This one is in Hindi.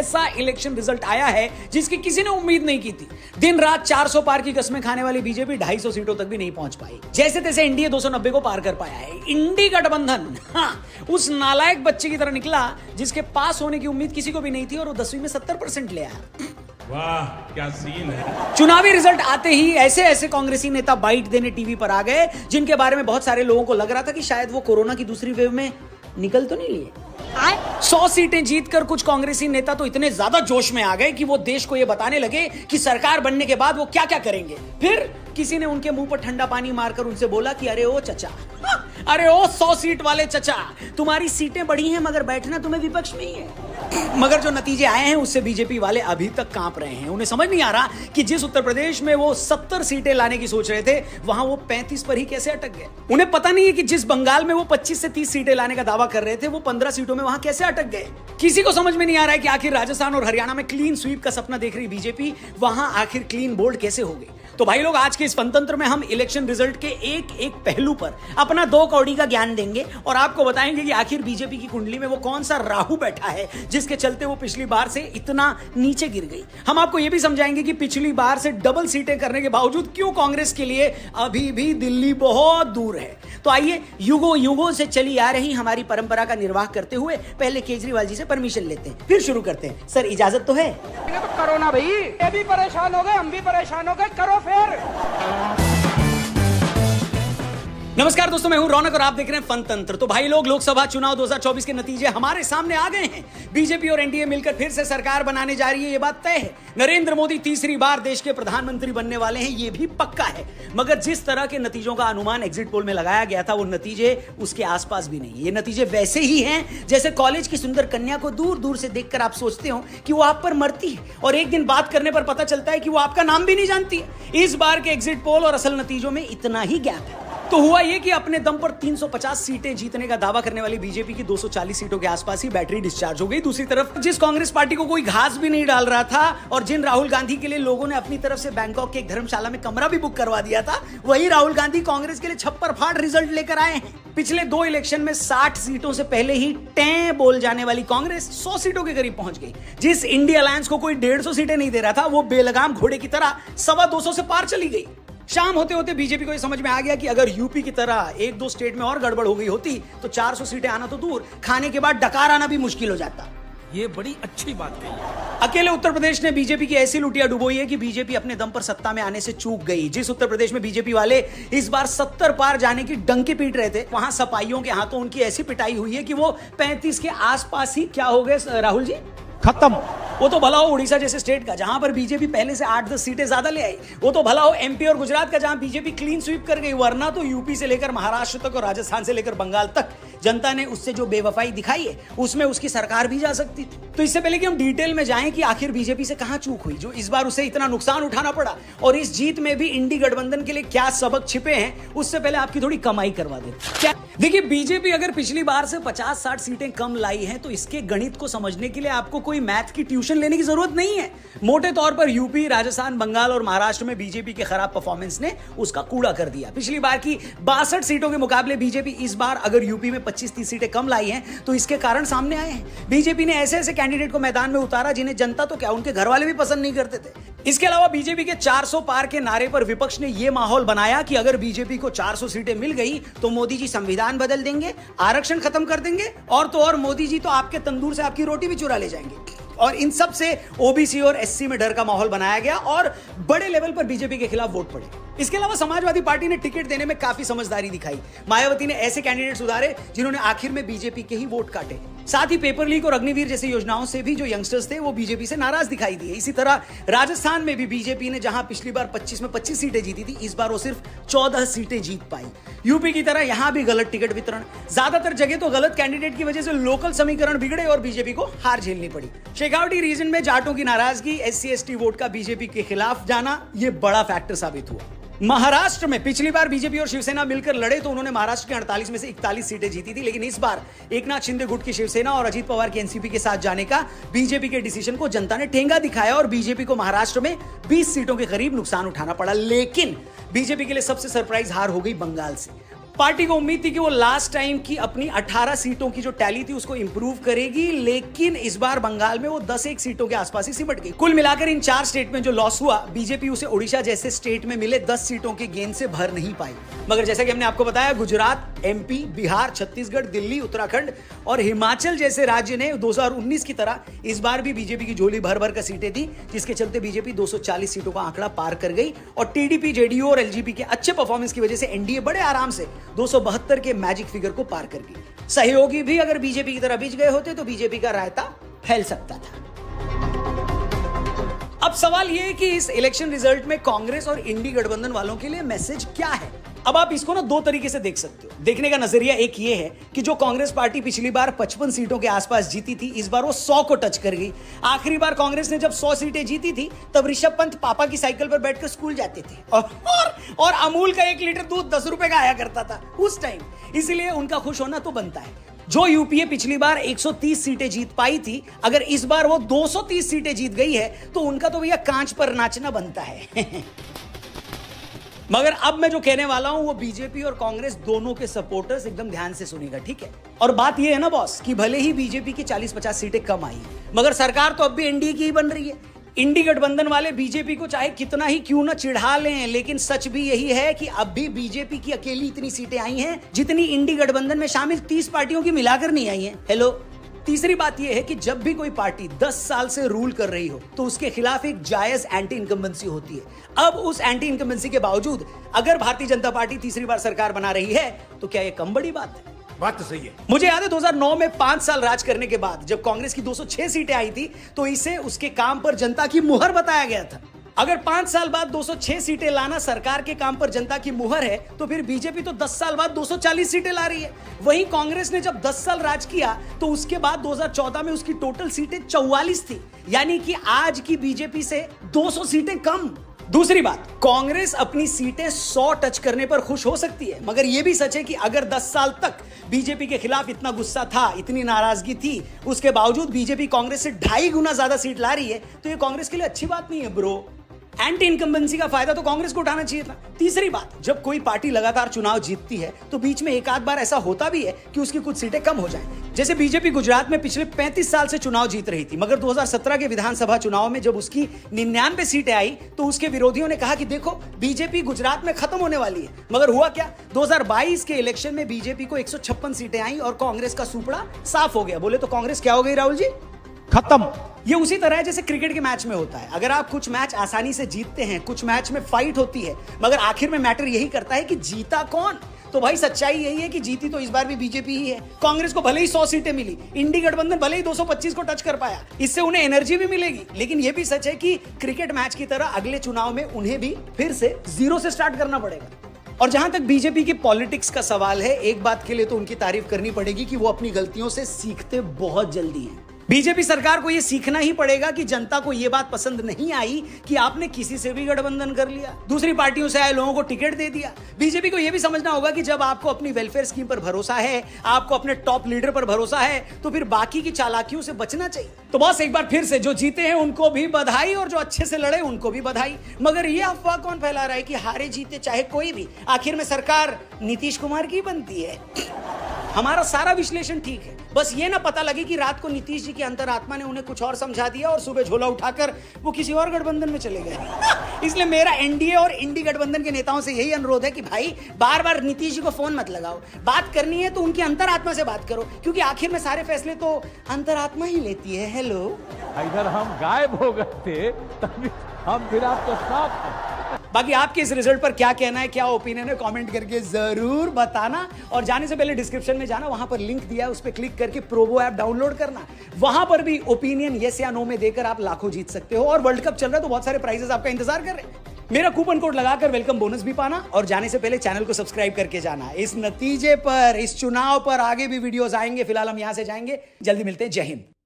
ऐसा इलेक्शन रिजल्ट आया है जिसकी किसी ने उम्मीद नहीं की थी। दिन रात 400 पार की कस्में खाने वाली बीजेपी 250 सीटों तक भी नहीं पहुंच पाई। जैसे तैसे एनडीए 290 को पार कर पाया है। इंडी गठबंधन उस नालायक बच्चे की तरह निकला जिसके पास होने की उम्मीद किसी को भी नहीं थी और वो 10वीं में 70% ले आया। वाह क्या सीन है। चुनावी रिजल्ट आते ही ऐसे ऐसे कांग्रेसी नेता बाइट देने टीवी पर आ गए जिनके बारे में बहुत सारे लोगों को लग रहा था कि शायद वो कोरोना की दूसरी वेव में निकल तो नहीं लिए। 100 सीटें जीतकर कुछ कांग्रेसी नेता तो इतने ज्यादा जोश में आ गए कि वो देश को ये बताने लगे कि सरकार बनने के बाद वो क्या क्या करेंगे। फिर किसी ने उनके मुंह पर ठंडा पानी मारकर उनसे बोला कि अरे ओ चचा, अरे ओ 100 सीट वाले चचा, तुम्हारी सीटें बढ़ी हैं मगर बैठना तुम्हें विपक्ष में ही है। मगर जो नतीजे आए हैं उससे बीजेपी वाले अभी तक कांप रहे हैं। उन्हें समझ नहीं आ रहा कि जिस उत्तर प्रदेश में वो 70 सीटें लाने की सोच रहे थे वहां वो 35 पर ही कैसे अटक गए। उन्हें पता नहीं है कि जिस बंगाल में वो 25 से 30 सीटें लाने का दावा कर रहे थे वो 15 सीटों में वहां कैसे अटक गए। किसी को समझ में नहीं आ रहा है कि आखिर राजस्थान और हरियाणा में क्लीन स्वीप का सपना देख रही बीजेपी वहां आखिर क्लीन बोल्ड कैसे हो गई। तो भाई लोग, आज के इस फनतंत्र में हम इलेक्शन रिजल्ट के एक एक पहलू पर अपना 2 कौड़ी का ज्ञान देंगे और आपको बताएंगे कि आखिर बीजेपी की कुंडली में वो कौन सा राहु बैठा है जिसके चलते वो पिछली बार से इतना नीचे गिर गई। हम आपको यह भी समझाएंगे कि पिछली बार से डबल सीटें करने के बावजूद क्यों कांग्रेस के लिए अभी भी दिल्ली बहुत दूर है। तो आइए युगों युगों से चली आ रही हमारी परंपरा का निर्वाह करते हुए पहले केजरीवाल जी से परमिशन लेते हैं, फिर शुरू करते हैं। सर इजाजत तो है? तो करो ना भाई, ये भी परेशान हो गए, हम भी परेशान हो गए, करो फिर। नमस्कार दोस्तों, मैं हूं रौनक और आप देख रहे हैं फनतंत्र। तो भाई लोग, लोकसभा चुनाव 2024 के नतीजे हमारे सामने आ गए हैं। बीजेपी और एनडीए मिलकर फिर से सरकार बनाने जा रही है, ये बात तय है। नरेंद्र मोदी तीसरी बार देश के प्रधानमंत्री बनने वाले हैं, ये भी पक्का है। मगर जिस तरह के नतीजों का अनुमान एग्जिट पोल में लगाया गया था वो नतीजे उसके आसपास भी नहीं। ये नतीजे वैसे ही हैं जैसे कॉलेज की सुंदर कन्या को दूर दूर से देखकर आप सोचते हो कि वो आप पर मरती है और एक दिन बात करने पर पता चलता है कि वो आपका नाम भी नहीं जानती है। इस बार के एग्जिट पोल और असल नतीजों में इतना ही गैप है। तो हुआ यह कि अपने दम पर 350 सीटें जीतने का दावा करने वाली बीजेपी की 240 सीटों के आसपास ही बैटरी डिस्चार्ज हो गई। दूसरी तरफ जिस कांग्रेस पार्टी को कोई घास भी नहीं डाल रहा था और जिन राहुल गांधी के लिए लोगों ने अपनी तरफ से बैंकॉक के एक धर्मशाला में कमरा भी बुक करवा दिया था, वही राहुल गांधी कांग्रेस के लिए छप्पर फाड़ रिजल्ट लेकर आए हैं। पिछले 2 इलेक्शन में 60 सीटों से पहले ही टें बोल जाने वाली कांग्रेस 100 सीटों के करीब पहुंच गई। जिस इंडिया अलायंस को कोई 150 सीटें नहीं दे रहा था वो बेलगाम घोड़े की तरह 225 से पार चली गई। शाम होते होते बीजेपी को यह समझ में आ गया कि अगर यूपी की तरह 1-2 स्टेट में और गड़बड़ हो गई होती तो 400 सीटें आना तो दूर, खाने के बाद डकार आना भी मुश्किल हो जाता। ये बड़ी अच्छी बात कही। अकेले उत्तर प्रदेश ने बीजेपी की ऐसी लुटिया डुबोई है कि बीजेपी अपने दम पर सत्ता में आने से चूक गई। जिस उत्तर प्रदेश में बीजेपी वाले इस बार 70 पार जाने की डंकी पीट रहे थे, वहां सपाइयों के हाथों उनकी ऐसी पिटाई हुई है कि वो 35 के आसपास ही क्या हो गए राहुल जी, खत्म। वो तो भला हो उड़ीसा जैसे स्टेट का जहां पर बीजेपी पहले से 8-10 सीटें ज्यादा ले आई। वो तो भला हो एमपी और गुजरात का जहां बीजेपी क्लीन स्वीप कर गई। वरना तो यूपी से लेकर महाराष्ट्र तक और राजस्थान से लेकर बंगाल तक जनता ने उससे जो बेवफाई दिखाई है उसमें उसकी सरकार भी जा सकती थी। तो इससे पहले कि हम डिटेल में जाएं कि आखिर बीजेपी से कहां चूक हुई जो इस बार उसे इतना नुकसान उठाना पड़ा और इस जीत में भी इंडी गठबंधन के लिए क्या सबक छिपे हैं, उससे पहले आपकी थोड़ी कमाई करवा दे। क्या देखिए, बीजेपी अगर पिछली बार से 50-60 सीटें कम लाई हैं तो इसके गणित को समझने के लिए आपको कोई मैथ की ट्यूशन लेने की जरूरत नहीं है। मोटे तौर पर यूपी, राजस्थान, बंगाल और महाराष्ट्र में बीजेपी के खराब परफॉर्मेंस ने उसका कूड़ा कर दिया। पिछली बार की 62 सीटों के मुकाबले बीजेपी इस बार अगर यूपी में 25-30 सीटें कम लाई हैं तो इसके कारण सामने आए हैं। बीजेपी ने ऐसे ऐसे कैंडिडेट को मैदान में उतारा जिन्हें जनता तो क्या उनके घर वाले भी पसंद नहीं करते थे। इसके अलावा बीजेपी के 400 पार के नारे पर विपक्ष ने यह माहौल बनाया कि अगर बीजेपी को 400 सीटें मिल गई तो मोदी जी संविधान बदल देंगे, आरक्षण खत्म कर देंगे और तो और मोदी जी तो आपके तंदूर से आपकी रोटी भी चुरा ले जाएंगे। और इन सब से ओबीसी और एससी में डर का माहौल बनाया गया और बड़े लेवल पर बीजेपी के खिलाफ वोट पड़े। इसके अलावा समाजवादी पार्टी ने टिकट देने में काफी समझदारी दिखाई। मायावती ने ऐसे कैंडिडेट उतारे जिन्होंने आखिर में बीजेपी के ही वोट काटे। साथ ही पेपर लीक और अग्निवीर जैसी योजनाओं से भी जो यंगस्टर्स थे वो बीजेपी से नाराज दिखाई दिए। इसी तरह राजस्थान में भी बीजेपी ने जहां पिछली बार 25 में 25 सीटें जीती थी, इस बार वो सिर्फ 14 सीटें जीत पाई। यूपी की तरह यहां भी गलत टिकट वितरण, ज्यादातर जगह तो गलत कैंडिडेट की वजह से लोकल समीकरण बिगड़े और बीजेपी को हार झेलनी पड़ी। शेखावटी रीजन में जाटों की नाराजगी, SC/ST वोट का बीजेपी के खिलाफ जाना, यह बड़ा फैक्टर साबित हुआ। महाराष्ट्र में पिछली बार बीजेपी और शिवसेना मिलकर लड़े तो उन्होंने महाराष्ट्र के 48 में से 41 सीटें जीती थी, लेकिन इस बार एकनाथ शिंदे गुट की शिवसेना और अजीत पवार की एनसीपी के साथ जाने का बीजेपी के डिसीजन को जनता ने ठेंगा दिखाया और बीजेपी को महाराष्ट्र में 20 सीटों के करीब नुकसान उठाना पड़ा। लेकिन बीजेपी के लिए सबसे सरप्राइज हार हो गई बंगाल से। पार्टी को उम्मीद थी कि वो लास्ट टाइम की अपनी 18 सीटों की जो टैली थी उसको इंप्रूव करेगी, लेकिन इस बार बंगाल में वो 10 सीटों के आसपास ही सिमट गई। कुल मिलाकर इन 4 स्टेट में जो लॉस हुआ, बीजेपी उसे ओडिशा जैसे स्टेट में मिले 10 सीटों के गेन से भर नहीं पाई। मगर जैसा कि हमने आपको बताया, गुजरात, एमपी, बिहार, छत्तीसगढ़, दिल्ली, उत्तराखंड और हिमाचल जैसे राज्य ने 2019 की तरह इस बार भी बीजेपी की झोली भर भर कर सीटें दी, जिसके चलते बीजेपी 240 सीटों का आंकड़ा पार कर गई और टीडीपी, जेडीयू और एलजेपी के अच्छे परफॉर्मेंस की वजह से एनडीए बड़े आराम से 272 के मैजिक फिगर को पार कर गई। सहयोगी भी अगर बीजेपी की तरह बिछ गए होते तो बीजेपी का रायता फैल सकता था। अब सवाल यह है कि इस इलेक्शन रिजल्ट में कांग्रेस और इंडी गठबंधन वालों के लिए मैसेज क्या है। अब आप इसको ना 2 तरीके से देख सकते हो। देखने का नजरिया एक ये है कि जो कांग्रेस पार्टी पिछली बार 55 सीटों के आसपास जीती थी, इस बार वो 100 को टच कर गई। आखिरी बार कांग्रेस ने जब 100 सीटें जीती थी तब ऋषभ पंत पापा की साइकिल पर बैठकर स्कूल जाते थे और अमूल का 1 लीटर दूध 10 रुपए का आया करता था उस टाइम, इसलिए उनका खुश होना तो बनता है। जो यूपीए पिछली बार 130 सीटें जीत पाई थी, अगर इस बार वो 230 सीटें जीत गई है तो उनका तो भैया कांच पर नाचना बनता है। मगर अब मैं जो कहने वाला हूं वो बीजेपी और कांग्रेस दोनों के सपोर्टर्स एकदम ध्यान से सुनेगा, ठीक है। और बात ये है ना बॉस कि भले ही बीजेपी की 40-50 सीटें कम आई, मगर सरकार तो अब भी एनडीए की ही बन रही है। इंडी गठबंधन वाले बीजेपी को चाहे कितना ही क्यों ना चिढ़ा लें, लेकिन सच भी यही है कि अब भी बीजेपी की अकेली इतनी सीटें आई हैं जितनी इंडी गठबंधन में शामिल 30 पार्टियों की मिलाकर नहीं आई हैं। हेलो। तीसरी बात यह है कि जब भी कोई पार्टी 10 साल से रूल कर रही हो तो उसके खिलाफ एक जायज एंटी इनकम्बेंसी होती है। अब उस एंटी इनकम्बेंसी के बावजूद अगर भारतीय जनता पार्टी तीसरी बार सरकार बना रही है तो क्या यह कम बड़ी बात है? बात तो सही है। मुझे याद है 2009 में 5 साल राज करने के बाद जब कांग्रेस की 206 सीटें आई थी तो इसे उसके काम पर जनता की मुहर बताया गया था। अगर 5 साल बाद 206 सीटें लाना सरकार के काम पर जनता की मुहर है तो फिर बीजेपी तो 10 साल बाद 240 सीटें ला रही है। वहीं कांग्रेस ने जब 10 साल राज किया तो उसके बाद 2014 में उसकी टोटल सीटें 44 थी, यानी कि आज की बीजेपी से 200 सीटें कम। दूसरी बात, कांग्रेस अपनी सीटें 100 टच करने पर खुश हो सकती है, मगर यह भी सच है कि अगर 10 साल तक बीजेपी के खिलाफ इतना गुस्सा था, इतनी नाराजगी थी, उसके बावजूद बीजेपी कांग्रेस से 2.5 गुना ज्यादा सीट ला रही है तो यह कांग्रेस के लिए अच्छी बात नहीं है ब्रो। एंटी इनकम्बेंसी का फायदा तो कांग्रेस को उठाना चाहिए था। तीसरी बात, जब कोई पार्टी लगातार चुनाव जीतती है तो बीच में एक आध बार ऐसा होता भी है कि उसकी कुछ सीटें कम हो जाएं। जैसे बीजेपी गुजरात में पिछले 35 साल से चुनाव जीत रही थी, मगर 2017 के विधानसभा चुनाव में जब उसकी 99 सीटें आई तो उसके विरोधियों ने कहा कि देखो बीजेपी गुजरात में खत्म होने वाली है। मगर हुआ क्या? 2022 के इलेक्शन में बीजेपी को 156 सीटें आई और कांग्रेस का सुपड़ा साफ हो गया। बोले तो कांग्रेस क्या हो गई राहुल जी? खत्म। ये उसी तरह है जैसे क्रिकेट के मैच में होता है। अगर आप कुछ मैच आसानी से जीतते हैं, कुछ मैच में फाइट होती है, मगर आखिर में मैटर यही करता है कि जीता कौन। तो भाई सच्चाई यही है कि जीती तो इस बार भी बीजेपी ही है। कांग्रेस को भले ही 100 सीटें मिली, इंडी गठबंधन भले ही 225 को टच कर पाया, इससे उन्हें एनर्जी भी मिलेगी, लेकिन यह भी सच है कि क्रिकेट मैच की तरह अगले चुनाव में उन्हें भी फिर से 0 से स्टार्ट करना पड़ेगा। और जहां तक बीजेपी की पॉलिटिक्स का सवाल है, एक बात के लिए तो उनकी तारीफ करनी पड़ेगी कि वो अपनी गलतियों से सीखते बहुत जल्दी हैं। बीजेपी सरकार को यह सीखना ही पड़ेगा कि जनता को यह बात पसंद नहीं आई कि आपने किसी से भी गठबंधन कर लिया, दूसरी पार्टियों से आए लोगों को टिकट दे दिया। बीजेपी को यह भी समझना होगा कि जब आपको अपनी वेलफेयर स्कीम पर भरोसा है, आपको अपने टॉप लीडर पर भरोसा है, तो फिर बाकी की चालाकियों से बचना चाहिए। तो बस एक बार फिर से जो जीते हैं उनको भी बधाई और जो अच्छे से लड़े उनको भी बधाई। मगर यह अफवाह कौन फैला रहा है कि हारे जीते चाहे कोई भी, आखिर में सरकार नीतीश कुमार की बनती है? हमारा सारा विश्लेषण ठीक है, बस ये ना पता लगे कि रात को नीतीश जी की अंतरात्मा ने उन्हें कुछ और समझा दिया और सुबह झोला उठाकर वो किसी और गठबंधन में चले गए। इसलिए मेरा एनडीए और इंडी गठबंधन के नेताओं से यही अनुरोध है कि भाई बार बार नीतीश जी को फोन मत लगाओ, बात करनी है तो उनकी अंतरात्मा से बात करो, क्योंकि आखिर में सारे फैसले तो अंतरात्मा ही लेती है। हेलो। इधर हम गायब हो गए थे, तभी हम फिर आपके साथ हैं। बाकी आपके इस रिजल्ट पर क्या कहना है, क्या ओपिनियन है, कमेंट करके जरूर बताना। और जाने से पहले डिस्क्रिप्शन में जाना, वहां पर लिंक दिया है, उस पर क्लिक करके प्रोवो ऐप डाउनलोड करना। वहां पर भी ओपिनियन यस या नो में देकर आप लाखों जीत सकते हो। और वर्ल्ड कप चल रहा है तो बहुत सारे प्राइजेस आपका इंतजार कर रहे हैं। मेरा कूपन कोड लगाकर वेलकम बोनस भी पाना और जाने से पहले चैनल को सब्सक्राइब करके जाना। इस नतीजे पर, इस चुनाव पर आगे भी वीडियोस आएंगे। फिलहाल हम यहां से जाएंगे, जल्दी मिलते हैं। जय हिंद।